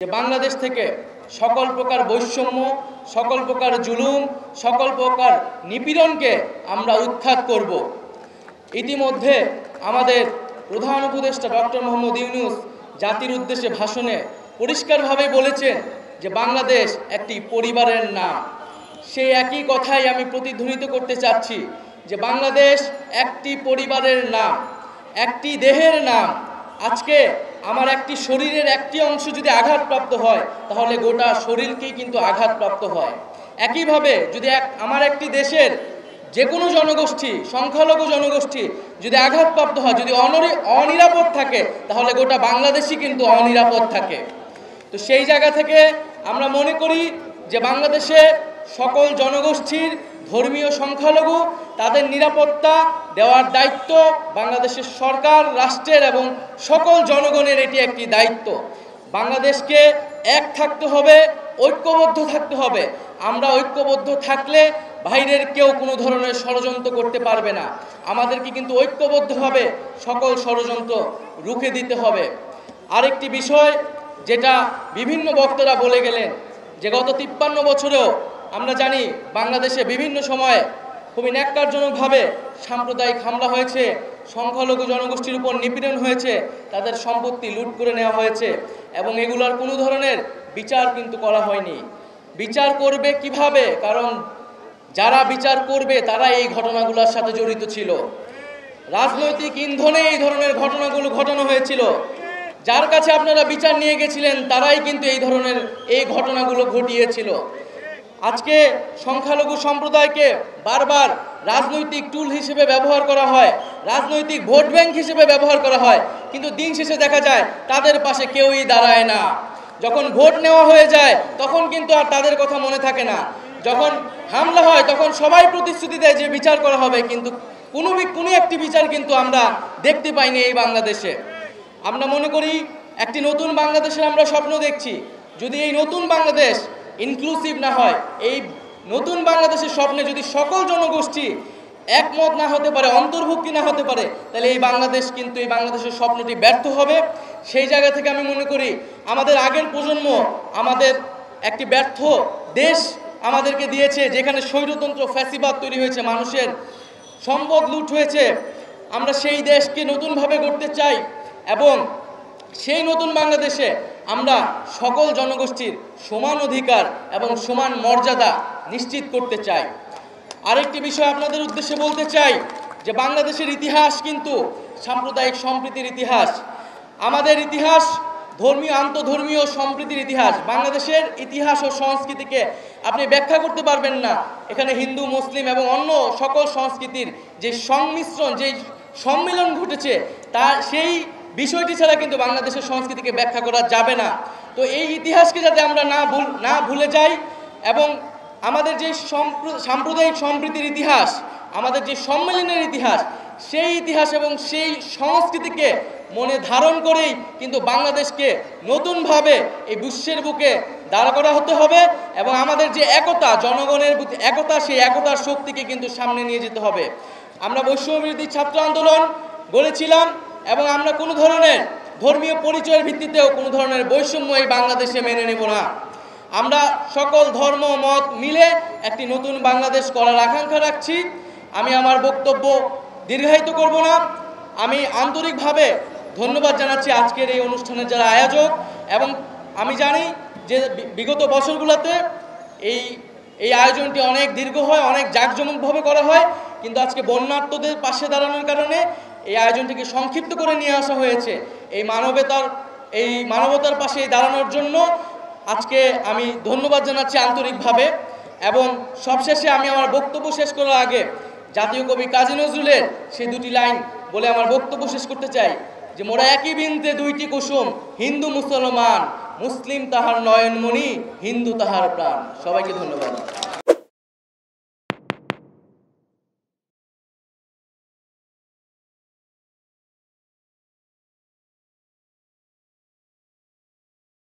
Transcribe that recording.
যে বাংলাদেশ থেকে সকল প্রকার বৈষম্য, সকল প্রকার জুলুম, সকল প্রকার নিপীড়নকে আমরা উৎখাত করব। ইতিমধ্যে আমাদের প্রধান উপদেষ্টা ডক্টর মোহাম্মদ ইউনূস জাতির উদ্দেশ্যে ভাষণে পরিষ্কারভাবে বলেছেন যে বাংলাদেশ একটি পরিবারের নাম। সেই একই কথাই আমি প্রতিধ্বনিত করতে চাচ্ছি যে বাংলাদেশ একটি পরিবারের নাম, একটি দেহের নাম। আজকে আমার একটি শরীরের একটি অংশ যদি আঘাতপ্রাপ্ত হয় তাহলে গোটা শরীরকেই কিন্তু আঘাতপ্রাপ্ত হয়। একইভাবে যদি আমার একটি দেশের যে কোনো জনগোষ্ঠী, সংখ্যালঘু জনগোষ্ঠী যদি আঘাতপ্রাপ্ত হয়, যদি অনিরাপদ থাকে, তাহলে গোটা বাংলাদেশই কিন্তু অনিরাপদ থাকে। তো সেই জায়গা থেকে আমরা মনে করি যে বাংলাদেশে সকল জনগোষ্ঠীর ধর্মীয় সংখ্যালঘু তাদের নিরাপত্তা দেওয়ার দায়িত্ব বাংলাদেশের সরকার, রাষ্ট্রের এবং সকল জনগণের এটি একটি দায়িত্ব। বাংলাদেশকে এক থাকতে হবে, ঐক্যবদ্ধ থাকতে হবে। আমরা ঐক্যবদ্ধ থাকলে বাইরের কেউ কোনো ধরনের ষড়যন্ত্র করতে পারবে না। আমাদেরকে কিন্তু ঐক্যবদ্ধভাবে সকল ষড়যন্ত্র রুখে দিতে হবে। আরেকটি বিষয় যেটা বিভিন্ন বক্তারা বলে গেলেন যে গত 53 বছরেও আমরা জানি বাংলাদেশে বিভিন্ন সময়ে খুবই ন্যাক্কারজনকভাবে সাম্প্রদায়িক হামলা হয়েছে, সংখ্যালঘু জনগোষ্ঠীর উপর নিপীড়ন হয়েছে, তাদের সম্পত্তি লুট করে নেওয়া হয়েছে এবং এগুলোর কোনো ধরনের বিচার কিন্তু করা হয়নি। বিচার করবে কিভাবে? কারণ যারা বিচার করবে তারা এই ঘটনাগুলোর সাথে জড়িত ছিল। রাজনৈতিক ইন্ধনে এই ধরনের ঘটনাগুলো ঘটানো হয়েছিল। যার কাছে আপনারা বিচার নিয়ে গেছিলেন তারাই কিন্তু এই ঘটনাগুলো ঘটিয়েছিল। আজকে সংখ্যালঘু সম্প্রদায়কে বারবার রাজনৈতিক টুল হিসেবে ব্যবহার করা হয়, রাজনৈতিক ভোট ব্যাংক হিসেবে ব্যবহার করা হয়, কিন্তু দিন শেষে দেখা যায় তাদের পাশে কেউই দাঁড়ায় না। যখন ভোট নেওয়া হয়ে যায় তখন কিন্তু আর তাদের কথা মনে থাকে না। যখন হামলা হয় তখন সবাই প্রতিশ্রুতি দেয় যে বিচার করা হবে, কিন্তু কোনো একটি বিচার কিন্তু আমরা দেখতে পাইনি এই বাংলাদেশে। আমরা মনে করি একটি নতুন বাংলাদেশের আমরা স্বপ্ন দেখছি। যদি এই নতুন বাংলাদেশ ইনক্লুসিভ না হয়, এই নতুন বাংলাদেশের স্বপ্নে যদি সকল জনগোষ্ঠী একমত না হতে পারে, অন্তর্ভুক্তি না হতে পারে, তাহলে এই বাংলাদেশের স্বপ্নটি ব্যর্থ হবে। সেই জায়গা থেকে আমি মনে করি আমাদের আগের প্রজন্ম আমাদের একটি ব্যর্থ দেশ আমাদেরকে দিয়েছে, যেখানে স্বৈরতন্ত্র ফ্যাসিবাদ তৈরি হয়েছে, মানুষের সম্পদ লুট হয়েছে। আমরা সেই দেশকে নতুনভাবে গড়তে চাই এবং সেই নতুন বাংলাদেশে আমরা সকল জনগোষ্ঠীর সমান অধিকার এবং সমান মর্যাদা নিশ্চিত করতে চাই। আরেকটি বিষয় আপনাদের উদ্দেশ্যে বলতে চাই যে বাংলাদেশের ইতিহাস কিন্তু সাম্প্রদায়িক সম্প্রীতির ইতিহাস। আমাদের ইতিহাস আন্তধর্মীয় সম্প্রীতির ইতিহাস। বাংলাদেশের ইতিহাস ও সংস্কৃতিকে আপনি ব্যাখ্যা করতে পারবেন না। এখানে হিন্দু, মুসলিম এবং অন্য সকল সংস্কৃতির যে সংমিশ্রণ, যে সম্মিলন ঘটেছে, সেই বিষয়টি ছাড়া কিন্তু বাংলাদেশের সংস্কৃতিকে ব্যাখ্যা করা যাবে না। তো এই ইতিহাসকে যাতে আমরা না ভুলে যাই এবং আমাদের যে সাম্প্রদায়িক সম্প্রীতির ইতিহাস, আমাদের যে সম্মেলনের ইতিহাস, সেই ইতিহাস এবং সেই সংস্কৃতিকে মনে ধারণ করেই কিন্তু বাংলাদেশকে নতুনভাবে এই বিশ্বের বুকে দাঁড় করা হতে হবে এবং আমাদের যে একতা, জনগণের একতা, সেই একতার শক্তিকে কিন্তু সামনে নিয়ে যেতে হবে। আমরা বৈষম্যবিরোধী ছাত্র আন্দোলন গড়েছিলাম এবং আমরা কোনো ধরনের ধর্মীয় পরিচয়ের ভিত্তিতেও কোনো ধরনের বৈষম্য এই বাংলাদেশে মেনে নেব না। আমরা সকল ধর্ম মত মিলে একটি নতুন বাংলাদেশ করার আকাঙ্ক্ষা রাখছি। আমি আমার বক্তব্য দীর্ঘায়িত করব না। আমি আন্তরিকভাবে ধন্যবাদ জানাচ্ছি আজকের এই অনুষ্ঠানের যারা আয়োজক, এবং আমি জানি যে বিগত বছরগুলোতে এই আয়োজনটি অনেক দীর্ঘ হয়, অনেক জাঁকজমকভাবে করা হয়, কিন্তু আজকে বন্যার্তদের পাশে দাঁড়ানোর কারণে এই আয়োজনটিকে সংক্ষিপ্ত করে নিয়ে আসা হয়েছে। এই মানবতার পাশে দাঁড়ানোর জন্য আজকে আমি ধন্যবাদ জানাচ্ছি আন্তরিকভাবে। এবং সবশেষে আমি আমার বক্তব্য শেষ করার আগে জাতীয় কবি কাজী নজরুলের সেই দুটি লাইন বলে আমার বক্তব্য শেষ করতে চাই যে মোরা একই বৃন্তে দুইটি কুসুম, হিন্দু মুসলমান, মুসলিম তাহার নয়নমণি, হিন্দু তাহার প্রাণ। সবাইকে ধন্যবাদ।